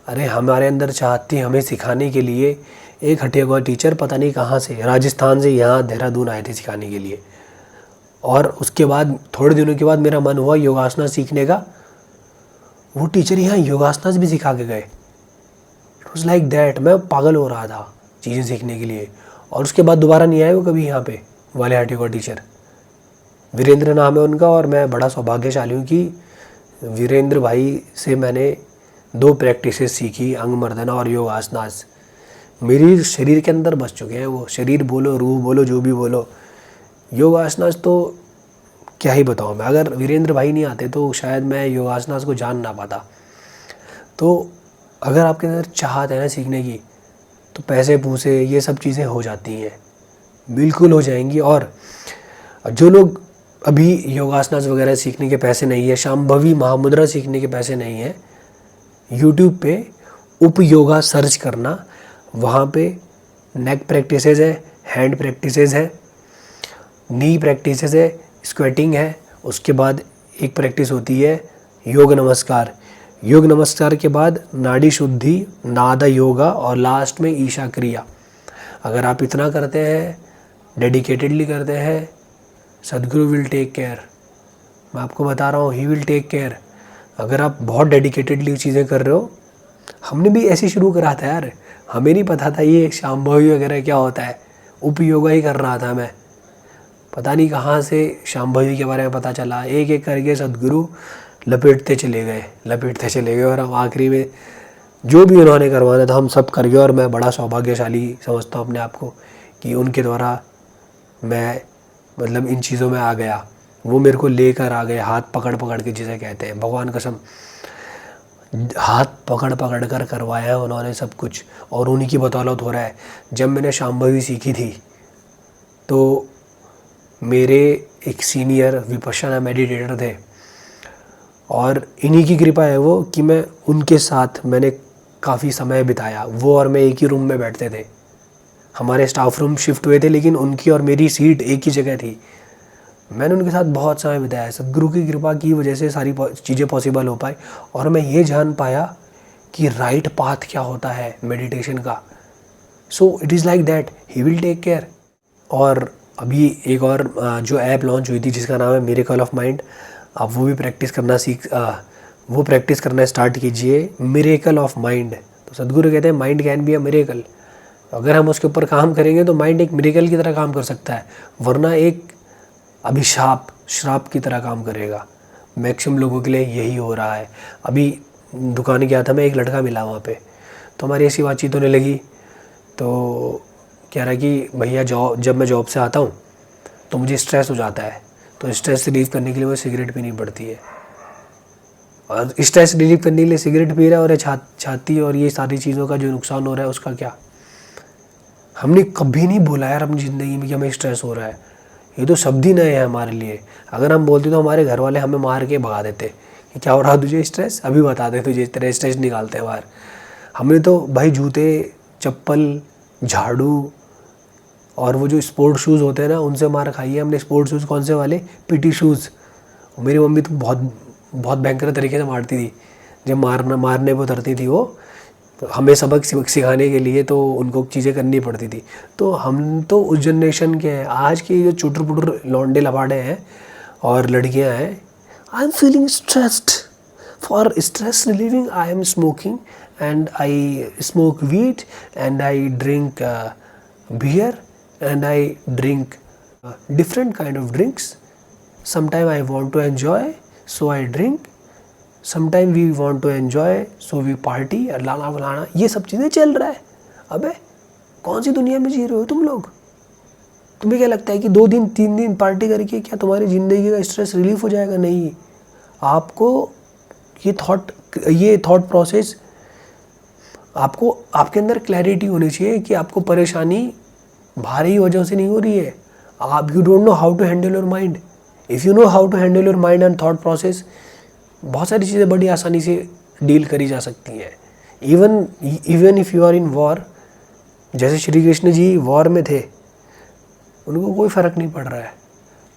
अरे हमारे अंदर चाहत थी हमें सिखाने के लिए। एक हटिया हुआ टीचर पता नहीं कहाँ से, राजस्थान से यहाँ देहरादून आए थे सिखाने के लिए। और उसके बाद थोड़े दिनों के बाद मेरा मन हुआ योगासना सीखने का। वो टीचर यहाँ योगासना भी सिखा के गए। It was like that. मैं पागल हो रहा था चीज़ें सीखने के लिए। और उसके बाद दोबारा नहीं आए वो कभी यहाँ पे, वाले हटिया का टीचर। वीरेंद्र नाम है उनका। और मैं बड़ा सौभाग्यशाली हूँ कि वीरेंद्र भाई से मैंने 2 प्रैक्टिसेस सीखी, अंग मर्दना और योग आसनास। मेरी शरीर के अंदर बस चुके हैं वो। शरीर बोलो, रूह बोलो, जो भी बोलो। योग आसनास तो क्या ही बताऊँ मैं। अगर वीरेंद्र भाई नहीं आते तो शायद मैं योग आसनास को जान ना पाता। तो अगर आपके अंदर चाहत है ना सीखने की, तो पैसे पूसे ये सब चीज़ें हो जाती हैं, बिल्कुल हो जाएंगी। और जो लोग अभी योगासनास वगैरह सीखने के पैसे नहीं है, शांभवी महामुद्रा सीखने के पैसे नहीं है, यूट्यूब पे उप योगा सर्च करना। वहाँ पे नेक प्रैक्टिसेस है, हैंड प्रैक्टिसेस है, नी प्रैक्टिसेस है, स्क्वेटिंग है। उसके बाद एक प्रैक्टिस होती है योग नमस्कार। योग नमस्कार के बाद नाड़ी शुद्धि, नाद योगा और लास्ट में ईशा क्रिया। अगर आप इतना करते हैं डेडिकेटेडली करते हैं, सदगुरु विल टेक केयर। मैं आपको बता रहा हूँ, ही विल टेक केयर। अगर आप बहुत डेडिकेटेडली चीज़ें कर रहे हो, हमने भी ऐसे शुरू करा था यार, हमें नहीं पता था ये शांभवी वगैरह क्या होता है, उपयोगा ही कर रहा था मैं। पता नहीं कहाँ से शांभवी के बारे में पता चला, एक एक करके सदगुरु लपेटते चले गए और हम आखिरी में जो भी उन्होंने करवाना था हम सब कर गए। और मैं बड़ा सौभाग्यशाली समझता हूँ अपने आप को कि उनके द्वारा मैं मतलब इन चीज़ों में आ गया। वो मेरे को लेकर आ गए, हाथ पकड़ पकड़ के, जिसे कहते हैं, भगवान कसम हाथ पकड़ पकड़ कर करवाया उन्होंने सब कुछ, और उन्हीं की बदौलत हो रहा है। जब मैंने शांभवी सीखी थी तो मेरे एक सीनियर विपश्यना मेडिटेटर थे, और इन्हीं की कृपा है वो कि मैं उनके साथ मैंने काफ़ी समय बिताया। वो और मैं एक ही रूम में बैठते थे, हमारे स्टाफ रूम शिफ्ट हुए थे लेकिन उनकी और मेरी सीट एक ही जगह थी। मैंने उनके साथ बहुत समय बिताया। सदगुरु की कृपा की वजह से सारी चीज़ें पॉसिबल हो पाई, और मैं ये जान पाया कि राइट पाथ क्या होता है मेडिटेशन का। So it is like that, he will take care. और अभी एक और जो ऐप लॉन्च हुई थी जिसका नाम है मिरेकल ऑफ माइंड, आप वो भी प्रैक्टिस करना स्टार्ट कीजिए, मिरेकल ऑफ माइंड। तो सदगुरु कहते हैं mind can be a miracle. अगर हम उसके ऊपर काम करेंगे तो माइंड एक मिरेकल की तरह काम कर सकता है, वरना एक श्राप की तरह काम करेगा। मैक्सिमम लोगों के लिए यही हो रहा है। अभी दुकान गया था मैं, एक लड़का मिला वहाँ पे, तो हमारी ऐसी बातचीत होने लगी। तो कह रहा कि भैया जब मैं जॉब से आता हूँ तो मुझे स्ट्रेस हो जाता है, तो स्ट्रेस रिलीव करने के लिए मुझे सिगरेट पीनी पड़ती है। और स्ट्रेस रिलीव करने के लिए सिगरेट पी रहा है, और छाती और ये सारी चीज़ों का जो नुकसान हो रहा है उसका क्या। हमने कभी नहीं बोला यार अपनी ज़िंदगी में कि हमें स्ट्रेस हो रहा है, ये तो शब्द ही नए हैं हमारे लिए। अगर हम बोलते तो हमारे घर वाले हमें मार के भगा देते कि क्या हो रहा तुझे स्ट्रेस, अभी बता दे तुझे तेरा स्ट्रेस निकालते हैं बाहर। हमने तो भाई जूते, चप्पल, झाड़ू और वो जो स्पोर्ट शूज़ होते हैं ना, उनसे मार खाई है हमने। स्पोर्ट शूज़ कौन से वाले, पीटी शूज़। मेरी मम्मी तो बहुत भयंकर तरीके से मारती थी। जब मारने पर उतरती थी वो, हमें सबक सिखाने के लिए तो उनको चीज़ें करनी पड़ती थी। तो हम तो उस जनरेशन के हैं। आज के जो चुटर पुटर लौंडे लबाड़े हैं और लड़कियां हैं, I am feeling stressed, for stress relieving I am smoking and I smoke weed and I drink beer and I drink different kind of drinks. Sometime I want to enjoy so I drink, sometime we want to enjoy so we party, लाना फलाना, ये सब चीज़ें चल रहा है। अबे कौन सी दुनिया में जी रहे हो तुम लोग? तुम्हें क्या लगता है कि 2 दिन 3 दिन पार्टी करके क्या तुम्हारी ज़िंदगी का स्ट्रेस रिलीफ हो जाएगा? नहीं। आपको ये थॉट प्रोसेस, आपको आपके अंदर क्लैरिटी होनी चाहिए कि आपको परेशानी भारी वजह से नहीं हो रही है। आप you don't know how to handle your mind. If you know how to handle your mind and thought process, बहुत सारी चीज़ें बड़ी आसानी से डील करी जा सकती हैं। Even if you are in war, जैसे श्री कृष्ण जी वॉर में थे, उनको कोई फ़र्क नहीं पड़ रहा है,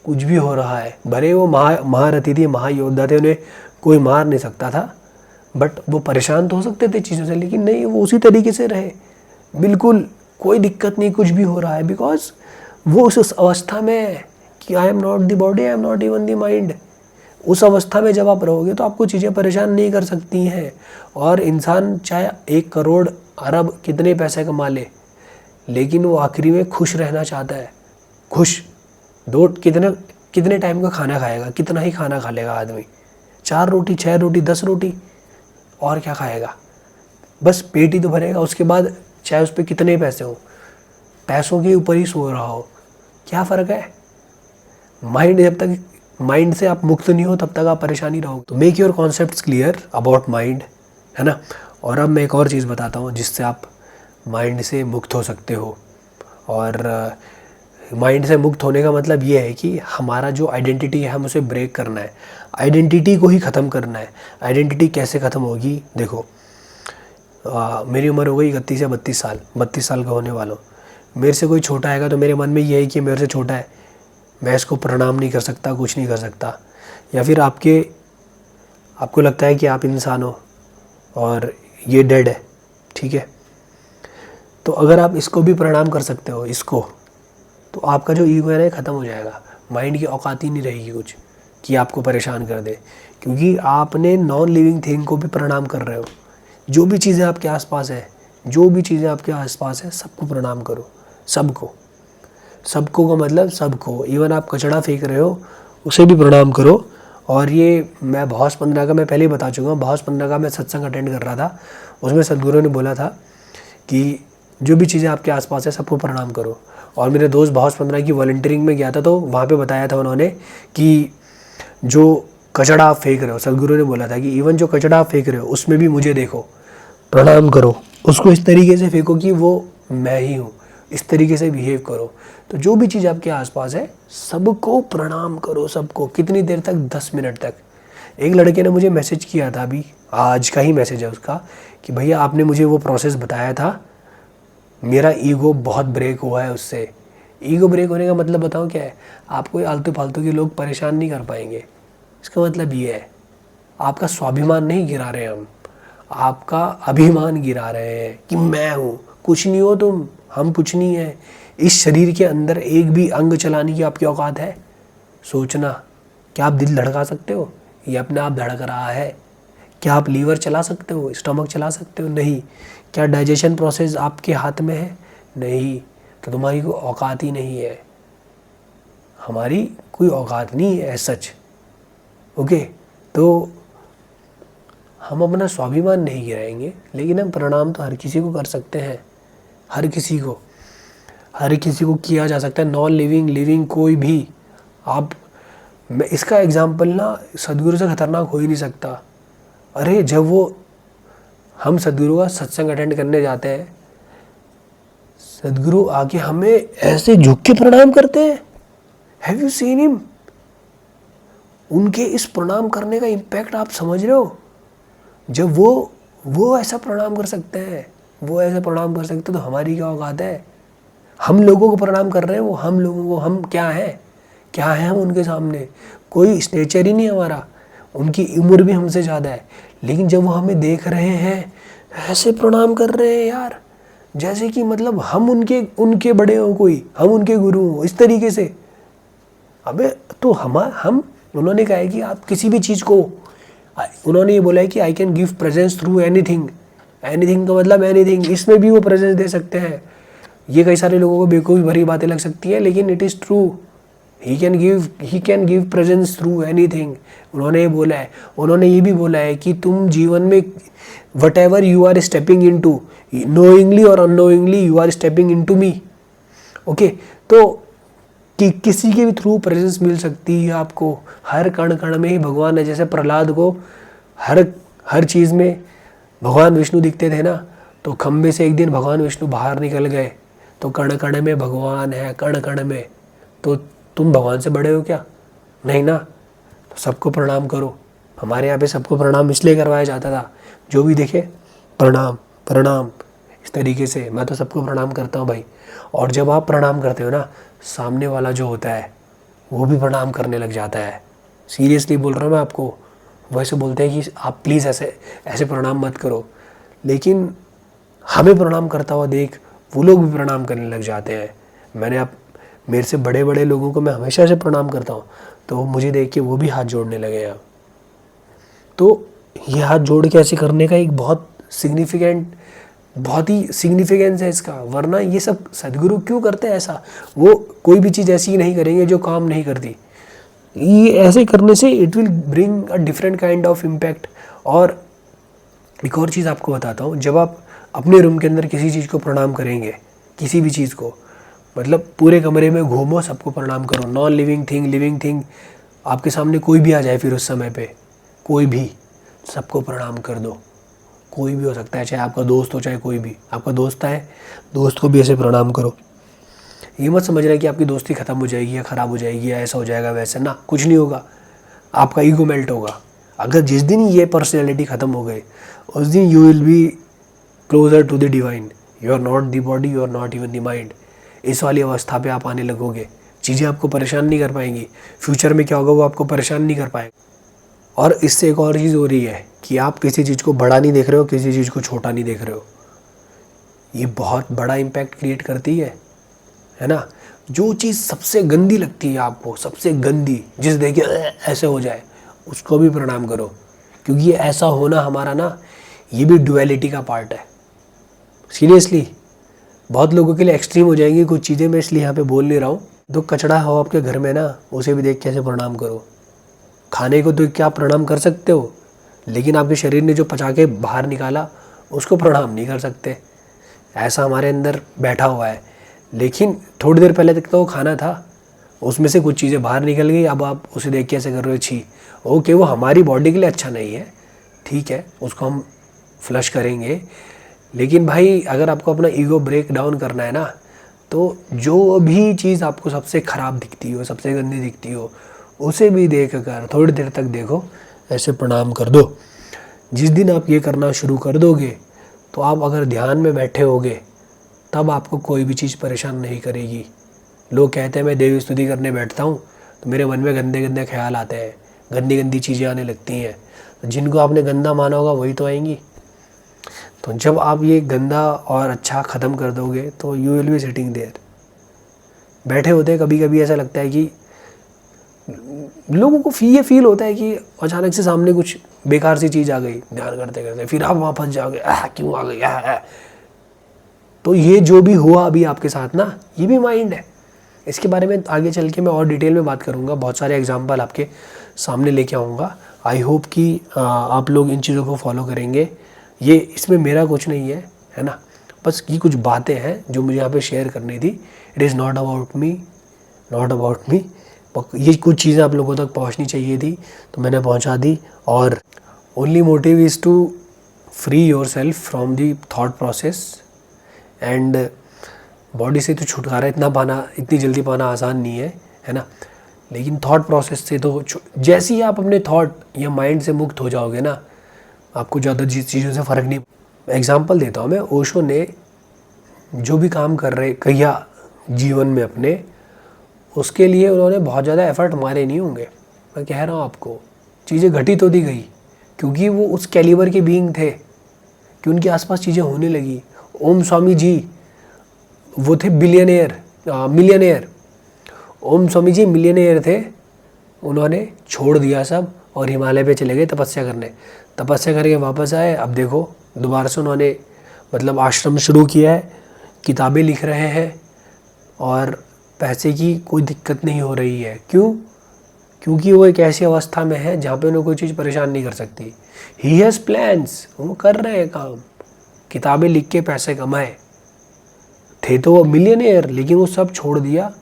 कुछ भी हो रहा है। भले वो महारथी थे, महायोद्धा थे, उन्हें कोई मार नहीं सकता था, बट वो परेशान तो हो सकते थे चीज़ों से, लेकिन नहीं, वो उसी तरीके से रहे। बिल्कुल कोई दिक्कत नहीं, कुछ भी हो रहा है, बिकॉज वो उस अवस्था में है कि I am not the body, I am not even the mind. उस अवस्था में जब आप रहोगे तो आपको चीज़ें परेशान नहीं कर सकती हैं। और इंसान चाहे 1 करोड़ अरब कितने पैसे कमा ले, लेकिन वो आखिरी में खुश रहना चाहता है। खुश कितने टाइम का खाना खाएगा, कितना ही खाना खा लेगा आदमी, 4 रोटी 6 रोटी 10 रोटी, और क्या खाएगा? बस पेट ही तो भरेगा। उसके बाद चाहे उस पर कितने पैसे हो, पैसों के ऊपर ही सो रहा हो, क्या फ़र्क है? माइंड से आप मुक्त नहीं हो तब तक आप परेशानी रहोगे। तो make your concepts clear about mind, है ना। और अब मैं एक और चीज़ बताता हूँ जिससे आप माइंड से मुक्त हो सकते हो। और माइंड से मुक्त होने का मतलब ये है कि हमारा जो आइडेंटिटी है, हम उसे ब्रेक करना है, आइडेंटिटी को ही ख़त्म करना है। आइडेंटिटी कैसे ख़त्म होगी? देखो, मेरी उम्र हो गई 31 या 32 साल का होने वाला हूँ। मेरे से कोई छोटा आएगा तो मेरे मन में ये है कि मेरे से छोटा है, मैं इसको प्रणाम नहीं कर सकता, कुछ नहीं कर सकता। या फिर आपको लगता है कि आप इंसान हो और ये डेड है, ठीक है, तो अगर आप इसको भी प्रणाम कर सकते हो, इसको, तो आपका जो ईगो है ना ख़त्म हो जाएगा। माइंड की औकात ही नहीं रहेगी कुछ कि आपको परेशान कर दे, क्योंकि आपने नॉन लिविंग थिंग को भी प्रणाम कर रहे हो। जो भी चीज़ें आपके आसपास है, जो भी चीज़ें आपके आसपास है, सबको प्रणाम करो। सबको, सबको का मतलब सबको। इवन आप कचड़ा फेंक रहे हो उसे भी प्रणाम करो। और ये मैं भॉस 15 का मैं पहले ही बता चुका हूँ। भॉस 15 का मैं सत्संग अटेंड कर रहा था, उसमें सदगुरु ने बोला था कि जो भी चीज़ें आपके आसपास है सबको प्रणाम करो। और मेरे दोस्त भॉस 15 की वॉलंटियरिंग में गया था, तो वहाँ पे बताया था उन्होंने कि जो कचड़ा आप फेंक रहे हो, सदगुरु ने बोला था कि इवन जो कचड़ा आप फेंक रहे हो उसमें भी मुझे देखो, प्रणाम करो। उसको इस तरीके से फेंको कि वो मैं ही हूँ, इस तरीके से बिहेव करो। तो जो भी चीज़ आपके आसपास है सबको प्रणाम करो, सबको। कितनी देर तक? 10 मिनट तक। एक लड़के ने मुझे मैसेज किया था, अभी आज का ही मैसेज है उसका, कि भैया आपने मुझे वो प्रोसेस बताया था, मेरा ईगो बहुत ब्रेक हुआ है उससे। ईगो ब्रेक होने का मतलब बताऊँ क्या है? आपको आलतू फालतू के लोग परेशान नहीं कर पाएंगे। इसका मतलब ये है, आपका स्वाभिमान नहीं गिरा रहे हम, आपका अभिमान गिरा रहे हैं कि मैं हूँ, कुछ नहीं हो तुम, हम कुछ नहीं है। इस शरीर के अंदर एक भी अंग चलाने की आपकी औकात है? सोचना, क्या आप दिल धड़का सकते हो? ये अपने आप धड़क रहा है। क्या आप लीवर चला सकते हो, स्टमक चला सकते हो? नहीं। क्या डाइजेशन प्रोसेस आपके हाथ में है? नहीं। तो तुम्हारी कोई औकात ही नहीं है, हमारी कोई औकात नहीं है सच। ओके, तो हम अपना स्वाभिमान नहीं गिराएंगे, लेकिन हम प्रणाम तो हर किसी को कर सकते हैं। हर किसी को किया जा सकता है। नॉन लिविंग, लिविंग, कोई भी। आप, मैं इसका एग्जाम्पल ना सदगुरु से ख़तरनाक हो ही नहीं सकता। अरे जब हम सदगुरु का सत्संग अटेंड करने जाते हैं, सदगुरु आके हमें ऐसे झुक के प्रणाम करते हैं। Have you seen him? उनके इस प्रणाम करने का इम्पैक्ट आप समझ रहे हो? जब वो ऐसा प्रणाम कर सकते हैं, वो ऐसा प्रणाम कर सकते हैं, तो हमारी क्या औकात है? हम लोगों को प्रणाम कर रहे हैं, वो हम लोगों को, हम क्या है हम उनके सामने? कोई स्टेचर ही नहीं हमारा, उनकी उम्र भी हमसे ज़्यादा है, लेकिन जब वो हमें देख रहे हैं ऐसे प्रणाम कर रहे हैं यार, जैसे कि मतलब हम उनके बड़े हों, कोई हम उनके गुरु हों, इस तरीके से। अबे तो हम उन्होंने कहा है कि आप किसी भी चीज़ को, उन्होंने ये बोला है कि I can give presence through anything. Anything का मतलब एनीथिंग, इसमें भी वो प्रेजेंस दे सकते हैं। ये कई सारे लोगों को बेवकूफ़ी भरी बातें लग सकती है, लेकिन it is true. He can give presence through anything. उन्होंने ये बोला है। उन्होंने ये भी बोला है कि तुम जीवन में whatever you are stepping into, knowingly और unknowingly you are stepping into me. Okay, तो कि किसी के भी थ्रू प्रेजेंस मिल सकती है आपको। हर कण कण में ही भगवान है। जैसे प्रहलाद को हर चीज़ में भगवान विष्णु दिखते थे ना, तो खम्भे से एक दिन भगवान विष्णु बाहर निकल गए, तो कण कण में भगवान है, कण कण में। तो तुम भगवान से बड़े हो क्या? नहीं ना। तो सबको प्रणाम करो। हमारे यहाँ पे सबको प्रणाम इसलिए करवाया जाता था, जो भी देखे प्रणाम प्रणाम, इस तरीके से। मैं तो सबको प्रणाम करता हूँ भाई। और जब आप प्रणाम करते हो ना, सामने वाला जो होता है वो भी प्रणाम करने लग जाता है। सीरियसली बोल रहा हूँ मैं आपको। वैसे बोलते हैं कि आप प्लीज़ ऐसे प्रणाम मत करो, लेकिन हमें प्रणाम करता हुआ देख वो लोग भी प्रणाम करने लग जाते हैं। मेरे से बड़े बड़े लोगों को मैं हमेशा से प्रणाम करता हूँ, तो मुझे देख के वो भी हाथ जोड़ने लगे हैं। तो ये हाथ जोड़ के ऐसे करने का एक बहुत ही सिग्निफिकेंस है इसका। वरना ये सब सदगुरु क्यों करते हैं ऐसा? वो कोई भी चीज़ ऐसी नहीं करेंगे जो काम नहीं करती। ये ऐसे करने से it will bring a different kind of impact. और एक और चीज़ आपको बताता हूँ, जब आप अपने रूम के अंदर किसी चीज़ को प्रणाम करेंगे, किसी भी चीज़ को, मतलब पूरे कमरे में घूमो, सबको प्रणाम करो। Non living thing, living thing, आपके सामने कोई भी आ जाए फिर उस समय पे, कोई भी, सबको प्रणाम कर दो। कोई भी हो सकता है, चाहे आपका दोस्त हो, चाहे कोई भी। आपका दोस्त है, दोस्त को भी ऐसे प्रणाम करो। ये मत समझ रहे कि आपकी दोस्ती ख़त्म हो जाएगी या ख़राब हो जाएगी या ऐसा हो जाएगा वैसा ना, कुछ नहीं होगा। आपका ईगो मेल्ट होगा। अगर जिस दिन ये पर्सनैलिटी ख़त्म हो गई, उस दिन you will be closer to the divine. You are not the body, you are not even the mind. इस वाली अवस्था पे आप आने लगोगे। चीज़ें आपको परेशान नहीं कर पाएंगी। फ्यूचर में क्या होगा वो आपको परेशान नहीं कर पाएंगे। और इससे एक और चीज़ हो रही है कि आप किसी चीज़ को बड़ा नहीं देख रहे हो, किसी चीज़ को छोटा नहीं देख रहे हो। ये बहुत बड़ा इम्पैक्ट क्रिएट करती है ना। जो चीज़ सबसे गंदी लगती है आपको, सबसे गंदी, जिस देखे ऐसे हो जाए, उसको भी प्रणाम करो, क्योंकि ये ऐसा होना हमारा ना, ये भी डुअलिटी का पार्ट है। सीरियसली बहुत लोगों के लिए एक्सट्रीम हो जाएंगी कुछ चीज़ें, मैं इसलिए यहाँ पे बोल नहीं रहा हूँ। तो कचड़ा हो आपके घर में ना, उसे भी देख के ऐसे प्रणाम करो। खाने को तो क्या आप प्रणाम कर सकते हो, लेकिन आपके शरीर ने जो पचा के बाहर निकाला उसको प्रणाम नहीं कर सकते। ऐसा हमारे अंदर बैठा हुआ है। लेकिन थोड़ी देर पहले तक तो वो खाना था, उसमें से कुछ चीज़ें बाहर निकल गई, अब आप उसे देख के ऐसे कर रहे हो छी। ओके, वो हमारी बॉडी के लिए अच्छा नहीं है, ठीक है, उसको हम फ्लश करेंगे। लेकिन भाई अगर आपको अपना ईगो ब्रेक डाउन करना है ना, तो जो भी चीज़ आपको सबसे ख़राब दिखती हो, सबसे गंदी दिखती हो, उसे भी देख कर थोड़ी देर तक देखो, ऐसे प्रणाम कर दो। जिस दिन आप ये करना शुरू कर दोगे, तो आप अगर ध्यान में बैठे होगे, तब आपको कोई भी चीज़ परेशान नहीं करेगी। लोग कहते हैं मैं देवी स्तुति करने बैठता हूँ तो मेरे मन में गंदे गंदे ख्याल आते हैं, गंदी गंदी चीज़ें आने लगती हैं। तो जिनको आपने गंदा माना होगा वही तो आएंगी। तो जब आप ये गंदा और अच्छा ख़त्म कर दोगे, तो you will be sitting there. बैठे होते कभी कभी ऐसा लगता है कि लोगों को ये फील होता है कि अचानक से सामने कुछ बेकार सी चीज़ आ गई ध्यान करते करते, फिर आप वहाँ फंस जाओगे, क्यों आ गई। तो ये जो भी हुआ अभी आपके साथ ना, ये भी माइंड है। इसके बारे में आगे चल के मैं और डिटेल में बात करूँगा, बहुत सारे एग्जाम्पल आपके सामने लेके आऊँगा। आई होप कि आप लोग इन चीज़ों को फॉलो करेंगे। ये इसमें मेरा कुछ नहीं है ना, बस ये कुछ बातें हैं जो मुझे यहाँ पे शेयर करनी थी। It is not about me, not about me. ये कुछ चीज़ें आप लोगों तक पहुँचनी चाहिए थी, तो मैंने पहुँचा दी। और only motive is to free yourself from the thought process. And body से तो छुटकारा इतनी जल्दी पाना आसान नहीं है ना। लेकिन थॉट प्रोसेस से तो जैसे ही आप अपने थॉट या माइंड से मुक्त हो जाओगे ना, आपको ज़्यादा चीज़ों से फ़र्क नहीं। एग्जांपल देता हूँ मैं, ओशो ने जो भी काम कर रहे किया जीवन में अपने, उसके लिए उन्होंने बहुत ज़्यादा एफर्ट मारे नहीं होंगे। मैं कह रहा हूँ आपको, चीज़ें घटित होती गई क्योंकि वो उस कैलिबर के बीइंग थे कि उनके आसपास चीज़ें होने लगी। ओम स्वामी जी वो थे मिलियनेयर। ओम स्वामी जी मिलियनेयर थे। उन्होंने छोड़ दिया सब और हिमालय पे चले गए तपस्या करके वापस आए। अब देखो दोबारा से उन्होंने मतलब आश्रम शुरू किया है, किताबें लिख रहे हैं और पैसे की कोई दिक्कत नहीं हो रही है। क्यों? क्योंकि वो एक ऐसी अवस्था में है जहाँ पे उन्हें कोई चीज़ परेशान नहीं कर सकती। ही हैज़ प्लान्स, वो कर रहे हैं काम, किताबें लिख के पैसे कमाए। थे तो वो मिलियनेयर, लेकिन वो सब छोड़ दिया,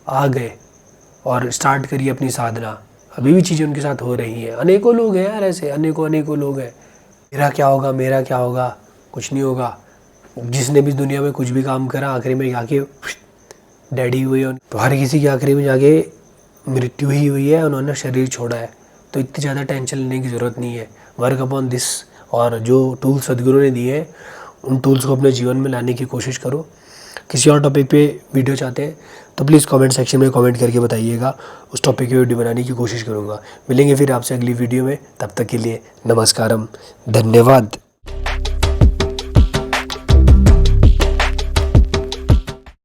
आ गए और स्टार्ट करी अपनी साधना। अभी भी चीज़ें उनके साथ हो रही हैं। अनेकों लोग हैं यार ऐसे, अनेकों लोग हैं। मेरा क्या होगा, कुछ नहीं होगा। जिसने भी दुनिया में कुछ भी काम करा, आखिरी में जाके डैडी हुई है। तो हर किसी की आखिरी में जाके मृत्यु ही हुई है, उन्होंने शरीर छोड़ा है। तो इतनी ज़्यादा टेंशन लेने की ज़रूरत नहीं है। वर्क अपॉन दिस, और जो टूल्स सदगुरु ने दिए हैं उन टूल्स को अपने जीवन में लाने की कोशिश करो। किसी और टॉपिक पे वीडियो चाहते हैं तो प्लीज़ कमेंट सेक्शन में कमेंट करके बताइएगा, उस टॉपिक की वीडियो बनाने की कोशिश करूँगा। मिलेंगे फिर आपसे अगली वीडियो में, तब तक के लिए नमस्कारम, धन्यवाद।